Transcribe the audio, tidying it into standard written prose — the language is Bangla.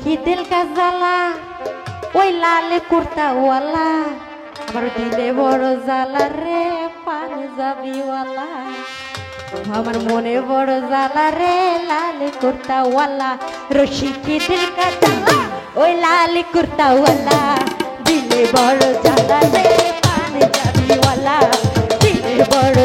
কি দিল কা জ্বালা ওই লাল কুর্তাওয়ালা আমার দিলে বড় জ্বালা রে পাঞ্জাবিওয়ালা আমার মনে বড় জ্বালা রে লাল কুর্তাওয়ালা রশিকি দিল কা জ্বালা ওই লাল কুর্তাওয়ালা দিলে বড় জ্বালা রে পাঞ্জাবিওয়ালা দিলে বড়